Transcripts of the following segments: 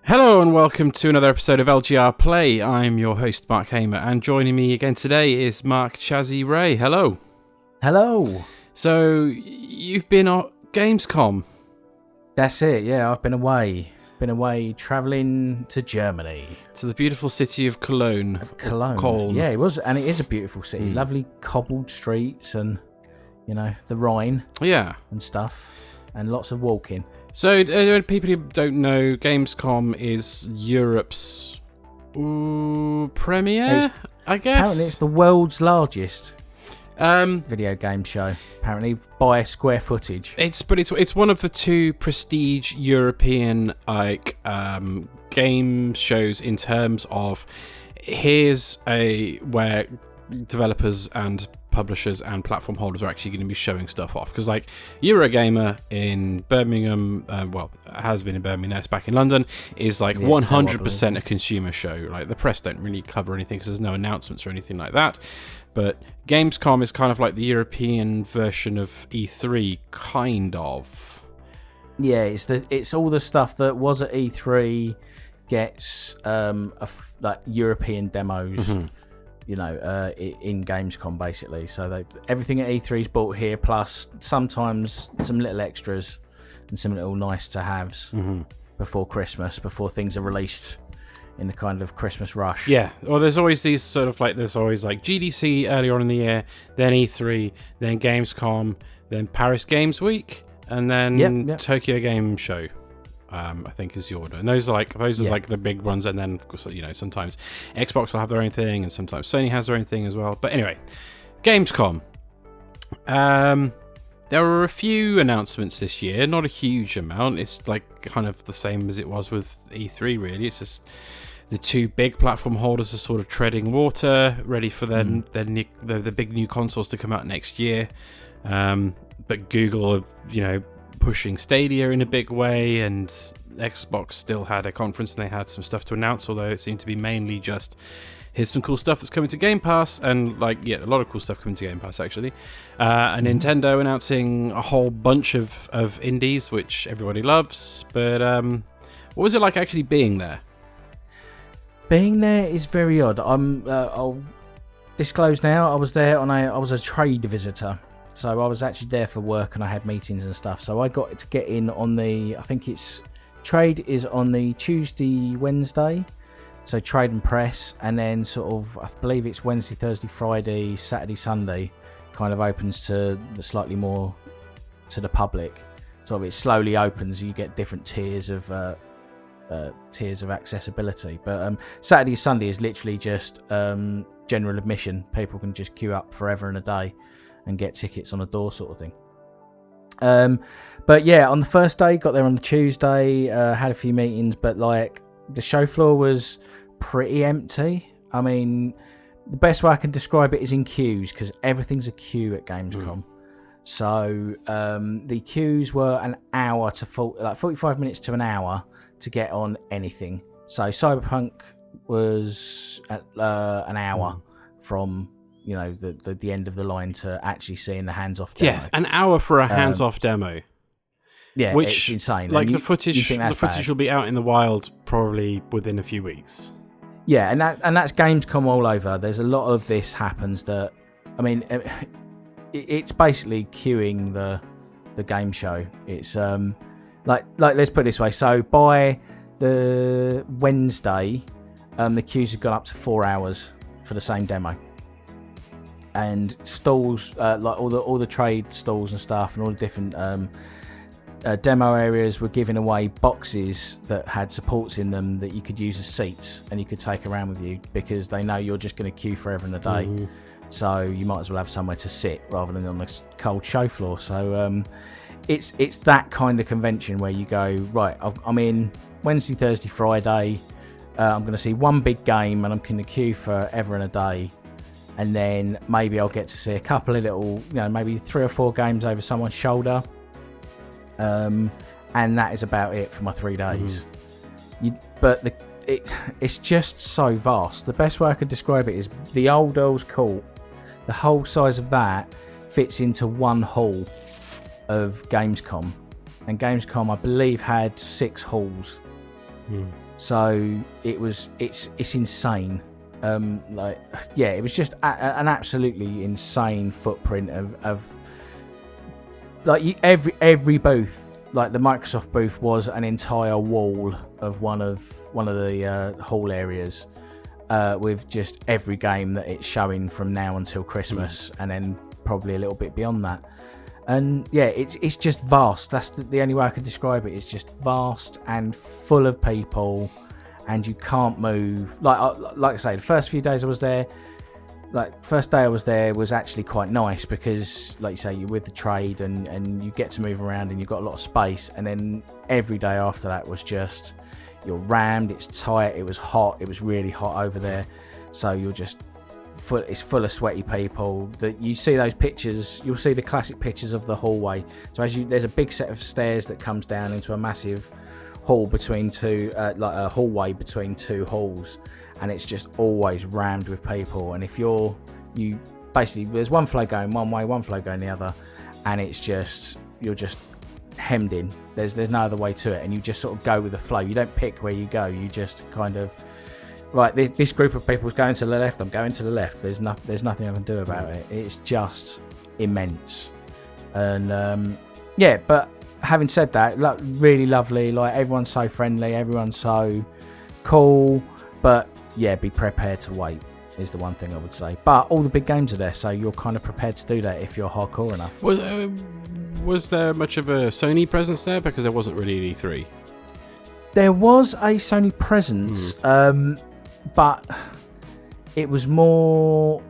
Hello and welcome to another episode of LGR Play. I'm your host Mark Hamer, and joining me again today is Mark Chazzee Reay. Hello. Hello. So you've been at Gamescom. That's it. Yeah, I've been away. Travelling to Germany. To the beautiful city of Cologne. Cologne. Yeah, it was, and it is a beautiful city. Lovely cobbled streets, and the Rhine. Yeah. And stuff, and lots of walking. So, people who don't know, Gamescom is Europe's premiere, I guess. Apparently, it's the world's largest video game show. Apparently, by square footage. It's one of the two prestige European game shows in terms of where developers and publishers and platform holders are actually going to be showing stuff off, because Eurogamer in Birmingham, has been in Birmingham, now it's back in London, is 100% a consumer show. Like, the press don't really cover anything because there's no announcements or anything like that, but Gamescom is kind of like the European version of E3, kind of. Yeah, it's all the stuff that was at E3 gets European demos. Mm-hmm. In Gamescom, basically. So everything at E3 is bought here, plus sometimes some little extras and some little nice to haves before Christmas, before things are released in the kind of Christmas rush. Yeah, or there's always these sort of there's always GDC earlier on in the year, then E3, then Gamescom, then Paris Games Week, and then Tokyo Game Show. I think is the order, and those are the big ones. And then, of course, sometimes Xbox will have their own thing, and sometimes Sony has their own thing as well. But anyway, Gamescom. There were a few announcements this year, not a huge amount. It's kind of the same as it was with E3. Really, it's just the two big platform holders are sort of treading water, ready for the big new consoles to come out next year. But Google, pushing Stadia in a big way, and Xbox still had a conference and they had some stuff to announce, although it seemed to be mainly just here's some cool stuff that's coming to Game Pass, and a lot of cool stuff coming to Game Pass actually. And Nintendo announcing a whole bunch of indies, which everybody loves. But what was it like actually being there? Being there is very odd. I'll disclose now, I was there I was a trade visitor. So I was actually there for work, and I had meetings and stuff. So I got to get in on trade is on the Tuesday, Wednesday. So trade and press, and then I believe it's Wednesday, Thursday, Friday, Saturday, Sunday, kind of opens to slightly more to the public. So it slowly opens. You get different tiers of accessibility. But Saturday, Sunday is literally just general admission. People can just queue up forever and a day and get tickets on a door, sort of thing. But yeah, on the first day, got there on the Tuesday, had a few meetings, but the show floor was pretty empty. I mean, the best way I can describe it is in queues, because everything's a queue at Gamescom. So the queues were an hour to 45 minutes to an hour to get on anything. So Cyberpunk was at an hour from the end of the line to actually seeing the hands-off demo. Yes, an hour for a hands-off demo. Yeah, which, it's insane. The footage will be out in the wild probably within a few weeks. Yeah, and that's Gamescom all over. There's a lot of this happens that, I mean, it's basically queuing the game show. It's let's put it this way. So by the Wednesday, the queues have gone up to 4 hours for the same demo. And stalls, all the trade stalls and stuff, and all the different demo areas were giving away boxes that had supports in them that you could use as seats and you could take around with you, because they know you're just going to queue forever and a day. So you might as well have somewhere to sit rather than on this cold show floor. So it's that kind of convention where you go, right, I'm in Wednesday, Thursday, Friday. I'm going to see one big game, and I'm going to queue forever and a day. And then maybe I'll get to see a couple of little, maybe 3 or 4 games over someone's shoulder. And that is about it for my 3 days. But it's just so vast. The best way I could describe it is the old Earl's Court. The whole size of that fits into one hall of Gamescom. And Gamescom, I believe, had 6 halls. So it's insane. It was just an absolutely insane footprint of like every booth. Like the Microsoft booth was an entire wall of one of the hall areas, with just every game that it's showing from now until Christmas, and then probably a little bit beyond that. And yeah, it's just vast. That's the only way I could describe it. It's just vast and full of people, and you can't move. Like I say, the first few days I was there, first day I was there was actually quite nice because, like you say, you're with the trade and you get to move around and you've got a lot of space. And then every day after that was just, you're rammed, it's tight, it was hot, it was really hot over there. So you're just it's full of sweaty people. That you see those pictures, you'll see the classic pictures of the hallway. So there's a big set of stairs that comes down into a massive hall between two, like a hallway between two halls, and it's just always rammed with people. And if you basically, there's one flow going one way, one flow going the other, and it's just, you're just hemmed in. There's no other way to it, and you just sort of go with the flow. You don't pick where you go, you just kind of, right, this group of people is going to the left, I'm going to the left. There's nothing I can do about it. It's just immense. And but having said that, really lovely. Like, everyone's so friendly, everyone's so cool. But yeah, be prepared to wait is the one thing I would say. But all the big games are there, so you're kind of prepared to do that if you're hardcore enough. Was there much of a Sony presence there? Because there wasn't really an E3. There was a Sony presence, but it was more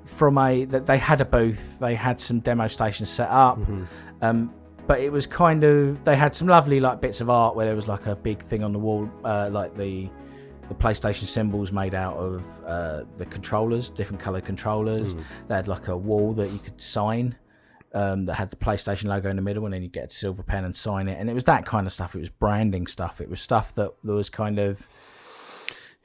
from that they had a booth, they had some demo stations set up, but it was kind of, they had some lovely like bits of art where there was like a big thing on the wall, like the PlayStation symbols made out of the controllers, different coloured controllers. They had like a wall that you could sign, that had the PlayStation logo in the middle, and then you get a silver pen and sign it. And it was that kind of stuff. It was branding stuff. It was stuff that was kind of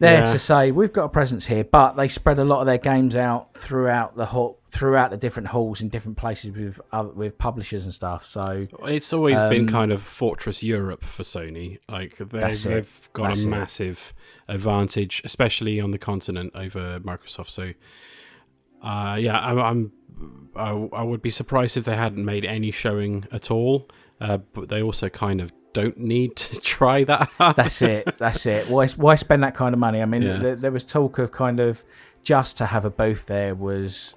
there to say, we've got a presence here. But they spread a lot of their games out throughout the different halls in different places with publishers and stuff. So it's always been kind of Fortress Europe for Sony. Like they've got a massive advantage, especially on the continent, over Microsoft. So I would be surprised if they hadn't made any showing at all. But they also kind of don't need to try that hard. That's it. Why spend that kind of money? I mean, there was talk of kind of just to have a booth there was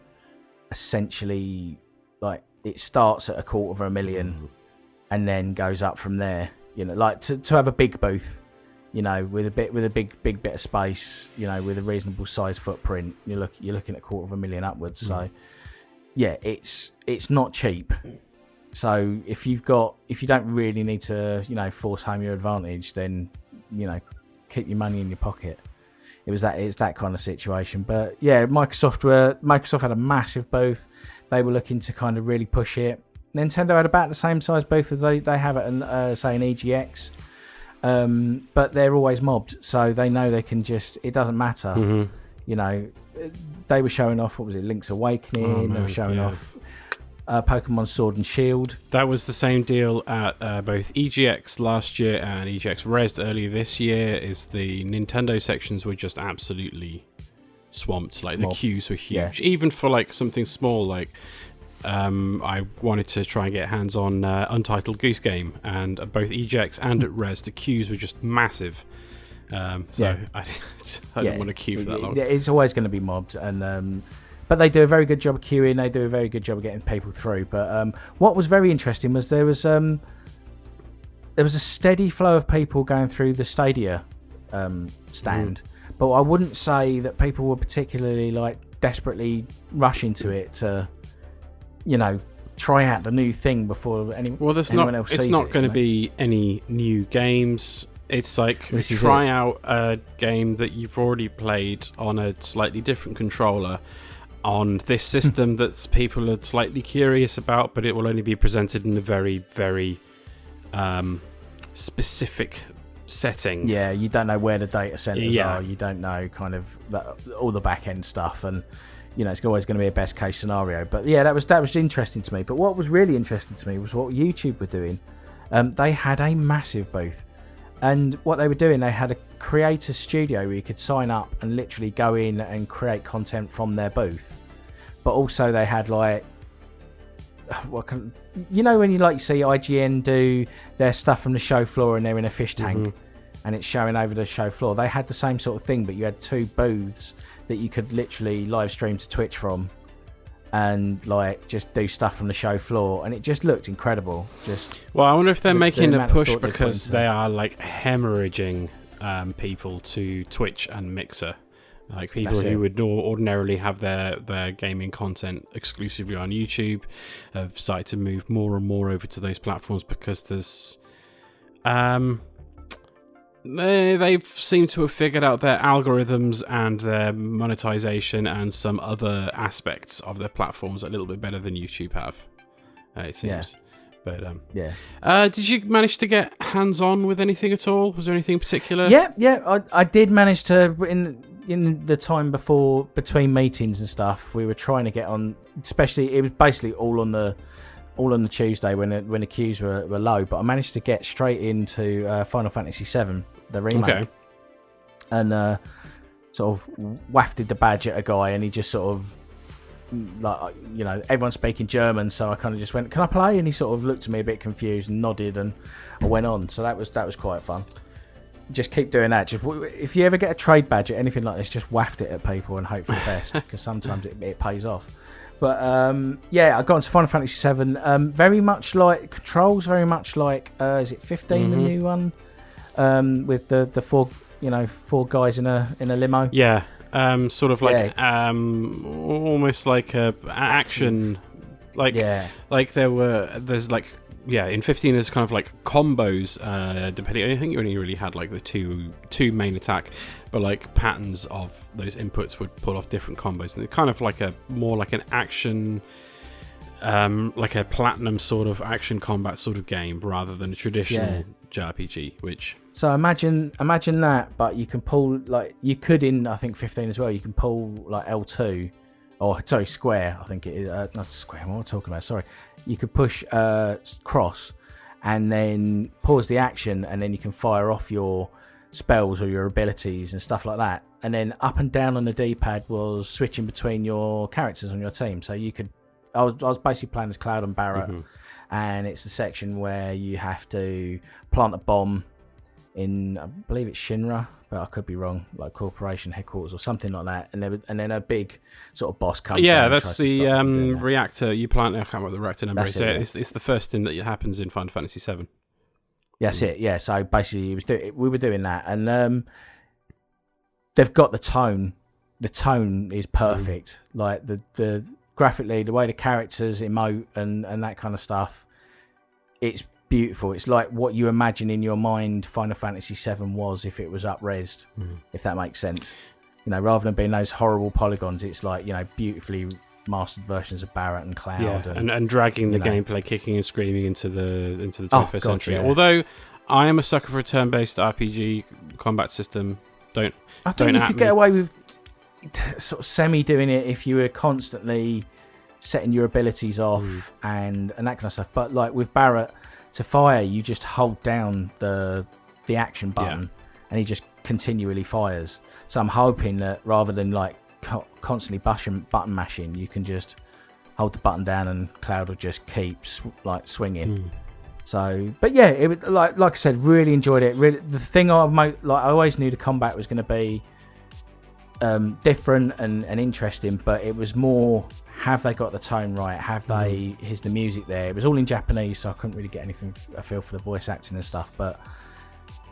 essentially like, it starts at $250,000 and then goes up from there. You know, like to have a big booth, you know, with a big bit of space, you know, with a reasonable size footprint, you're looking at $250,000 upwards. So yeah, it's not cheap. So if you don't really need to, you know, force home your advantage, then, you know, keep your money in your pocket. It's that kind of situation. But yeah, Microsoft had a massive booth. They were looking to kind of really push it. Nintendo had about the same size booth as they have at say an EGX, but they're always mobbed, so they know they can just, it doesn't matter. You know, they were showing off, what was it, Link's Awakening. They were showing off Pokemon Sword and Shield. That was the same deal at both EGX last year and EGX Res earlier this year. Is the Nintendo sections were just absolutely swamped. Like the queues were huge, even for like something small. Like I wanted to try and get hands on Untitled Goose Game, and at both EGX and at Res, the queues were just massive. I don't want to queue for that long. It's always going to be mobbed, and but they do a very good job of queuing. They do a very good job of getting people through. But what was very interesting was there was a steady flow of people going through the Stadia stand. But I wouldn't say that people were particularly like desperately rushing to it to, you know, try out the new thing before anyone else sees it. It's not going to be any new games. It's like try out a game that you've already played on a slightly different controller on this system that people are slightly curious about, but it will only be presented in a very, very specific setting. Yeah, you don't know where the data centers are. You don't know kind of all the back end stuff, and you know it's always going to be a best case scenario. But yeah, that was interesting to me. But what was really interesting to me was what YouTube were doing. They had a massive booth. And what they were doing, they had a creator studio where you could sign up and literally go in and create content from their booth. But also they had like, you know when you like see IGN do their stuff from the show floor and they're in a fish tank and it's showing over the show floor. They had the same sort of thing, but you had 2 booths that you could literally live stream to Twitch from and like just do stuff from the show floor, and it just looked incredible. Well, I wonder if they're making a push thought because they are like hemorrhaging people to Twitch and Mixer. Like people who would ordinarily have their gaming content exclusively on YouTube have started to move more and more over to those platforms because there's they seem to have figured out their algorithms and their monetization and some other aspects of their platforms a little bit better than YouTube have. It seems. Yeah. But did you manage to get hands-on with anything at all? Was there anything in particular? Yeah. I did manage to in the time between meetings and stuff. We were trying to get on. Especially, it was basically all on the Tuesday when the queues were low. But I managed to get straight into Final Fantasy VII, the remake, and sort of wafted the badge at a guy, and he just sort of, like, you know, everyone's speaking German, so I kind of just went, "Can I play?" And he sort of looked at me a bit confused and nodded, and I went on. So that was quite fun. Just keep doing that. Just if you ever get a trade badge or anything like this, just waft it at people and hope for the best, because sometimes it pays off. But I got into Final Fantasy VII. Very much like Controls, very much like is it 15, the new one, with the four guys in a limo. Yeah, sort of like almost like a action, like there's like. Yeah, in 15 there's kind of like combos, depending. I think you only really had like the two main attack, but like patterns of those inputs would pull off different combos, and it's kind of like more like an action, like a platinum sort of action combat sort of game rather than a traditional JRPG. Which so imagine that, but you can pull like you could in I think 15 as well. You can pull like L2, or sorry, square. I think it is not square. What am I talking about? Sorry. You could push cross and then pause the action, and then you can fire off your spells or your abilities and stuff like that. And then up and down on the D-pad was switching between your characters on your team. So you could, I was basically playing as Cloud and Barrett, and it's the section where you have to plant a bomb in, I believe it's Shinra, but I could be wrong, like corporation headquarters or something like that. And then a big sort of boss comes. Yeah, that's the reactor you plant. I can't remember what the reactor number is. It's the first thing that happens in Final Fantasy VII. That's it. Yeah. So basically, we were doing that, and they've got the tone. The tone is perfect. Like the graphically, the way the characters emote and that kind of stuff. It's beautiful. It's like what you imagine in your mind Final Fantasy VII was if it was up-resed, if that makes sense. You know, rather than being those horrible polygons, it's like, you know, beautifully mastered versions of Barrett and Cloud. And dragging the gameplay, kicking and screaming into the 21st century. Yeah. Although I am a sucker for a turn-based RPG combat system. I think you could get away with sort of semi doing it if you were constantly setting your abilities off and that kind of stuff. But like with Barrett, to fire, you just hold down the action button, and he just continually fires. So I'm hoping that rather than like constantly button mashing, you can just hold the button down and Cloud will just keep swinging. So, but yeah, it was, like I said, really enjoyed it. Really, the thing I always knew the combat was going to be different and interesting, but it was more, have they got the tone right? Have they? Is the music there? It was all in Japanese, so I couldn't really get a feel for the voice acting and stuff. But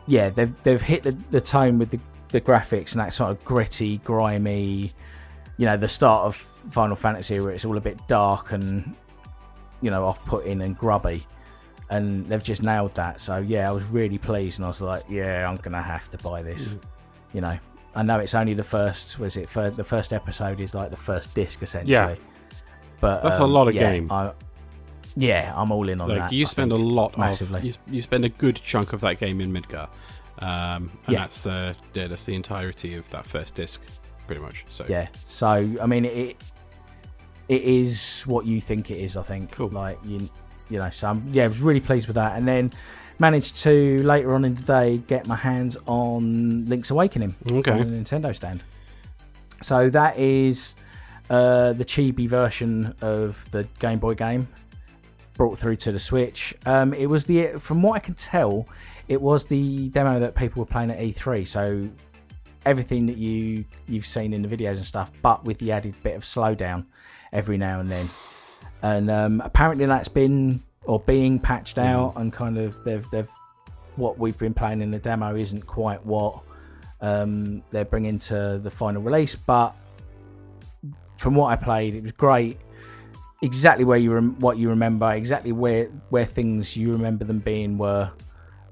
yeah, they've hit the tone with the graphics and that sort of gritty, grimy. You know, the start of Final Fantasy where it's all a bit dark and, you know, off-putting and grubby, and they've just nailed that. So yeah, I was really pleased, and I was like, yeah, I'm gonna have to buy this. You know, I know it's only the first. The first episode is like the first disc essentially. Yeah. But that's a lot of game. I'm all in on that. You spend a lot massively. You spend a good chunk of that game in Midgar, and that's the entirety of that first disc, pretty much. So So I mean, it is what you think it is. I think. Cool. Like you know. So I was really pleased with that. And then managed to later on in the day get my hands on Link's Awakening on Okay. the Nintendo stand. So that is the chibi version of the Game Boy game brought through to the Switch. It was from what I can tell, it was the demo that people were playing at E3. So everything that you've seen in the videos and stuff, but with the added bit of slowdown every now and then. And apparently that's being patched out, and kind of they've what we've been playing in the demo isn't quite what they're bringing to the final release. But from what I played, it was great. Exactly where what you remember, exactly where things you remember them being were,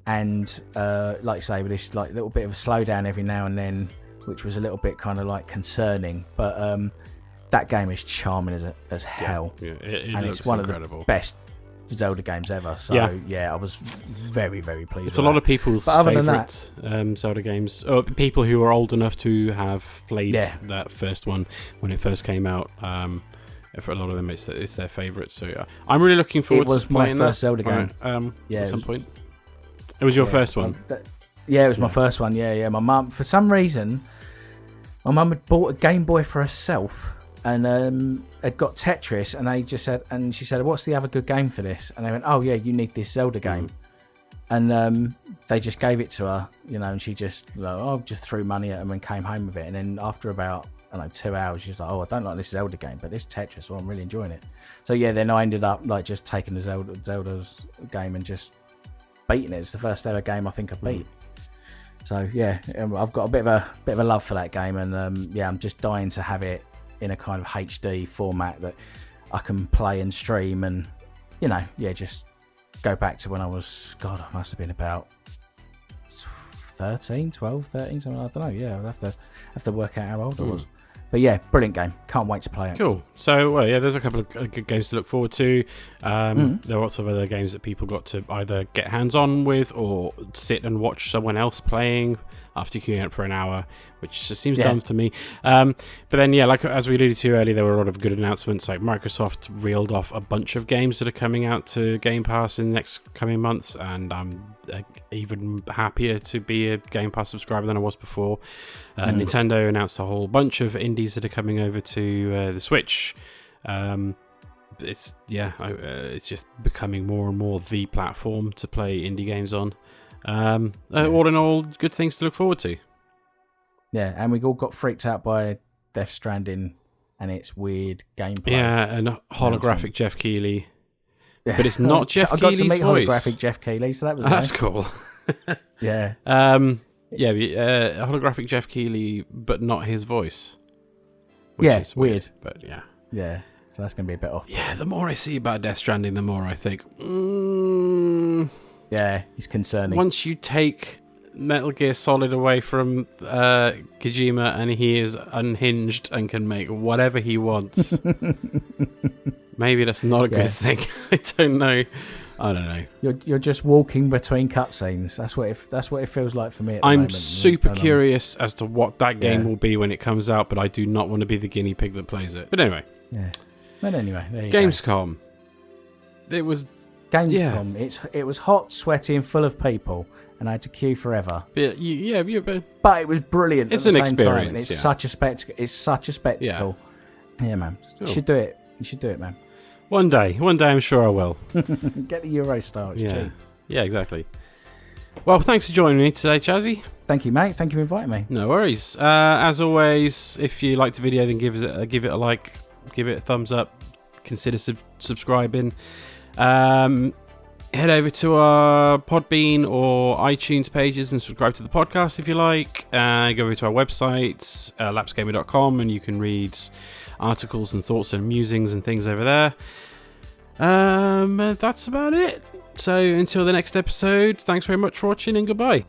and like I say, with this like little bit of a slowdown every now and then, which was a little bit kind of like concerning. But that game is charming as hell, and it's one incredible. of the best Zelda games ever. So yeah, I was very, very pleased. It's a lot of people's favourite Zelda games, or people who are old enough to have played that first one when it first came out. For a lot of them, it's their favourite. So I'm really looking forward to playing that. It was my first Zelda game. At some point. It was your first one? It was my first one. Yeah. My mum, for some reason, had bought a Game Boy for herself, and had got Tetris, and she said, "What's the other good game for this?" And they went, "Oh yeah, you need this Zelda game." And they just gave it to her, and she just threw money at them and came home with it. And then after about 2 hours, she's like, "Oh, I don't like this Zelda game, but this Tetris, I'm really enjoying it." So yeah, then I ended up like just taking the Zelda's game and just beating it. It's the first ever game I think I beat. So yeah, I've got a bit of a love for that game, and I'm just dying to have it in a kind of HD format that I can play and stream, and just go back to when I was, I must have been about 13, 12, 13, something. I don't know. Yeah, I'll have to work out how old I was. But yeah, brilliant game. Can't wait to play it. Cool. So, there's a couple of good games to look forward to. There are lots of other games that people got to either get hands-on with or sit and watch someone else playing after queuing up for an hour, which just seems dumb to me. But then, like as we alluded to earlier, there were a lot of good announcements. Like Microsoft reeled off a bunch of games that are coming out to Game Pass in the next coming months, and I'm even happier to be a Game Pass subscriber than I was before. Nintendo announced a whole bunch of indies that are coming over to the Switch. It's just becoming more and more the platform to play indie games on. All in all, good things to look forward to. Yeah, and we all got freaked out by Death Stranding and its weird gameplay. Yeah, and holographic Jeff Keighley. Yeah. But it's not Jeff Keighley's voice. I got to meet holographic Jeff Keighley, so that was That's cool. Yeah. Holographic Jeff Keighley, but not his voice. Which is weird. But yeah. Yeah, so that's going to be a bit off. Yeah, the more I see about Death Stranding, the more I think, yeah, he's concerning. Once you take Metal Gear Solid away from Kojima and he is unhinged and can make whatever he wants, maybe that's not a good thing. I don't know. You're just walking between cutscenes. That's what it feels like for me. I'm super curious as to what that game will be when it comes out, but I do not want to be the guinea pig that plays it. But anyway. Yeah. But anyway, there you Gamescom. It was Gamescom. Yeah. It was hot, sweaty, and full of people, and I had to queue forever. But it was brilliant. It's at the an same experience. Time, and it's such a spectacle. It's such a spectacle. Yeah, man. You should do it. You should do it, man. One day, I'm sure I will. Get the Eurostar. It's cheap. Yeah, exactly. Well, thanks for joining me today, Chazzee. Thank you, mate. Thank you for inviting me. No worries. As always, if you liked the video, then give it a like, give it a thumbs up, consider subscribing. Head over to our Podbean or iTunes pages and subscribe to the podcast if you like. Go over to our website, lapsgamer.com, and you can read articles and thoughts and musings and things over there. That's about it. So until the next episode, thanks very much for watching and goodbye.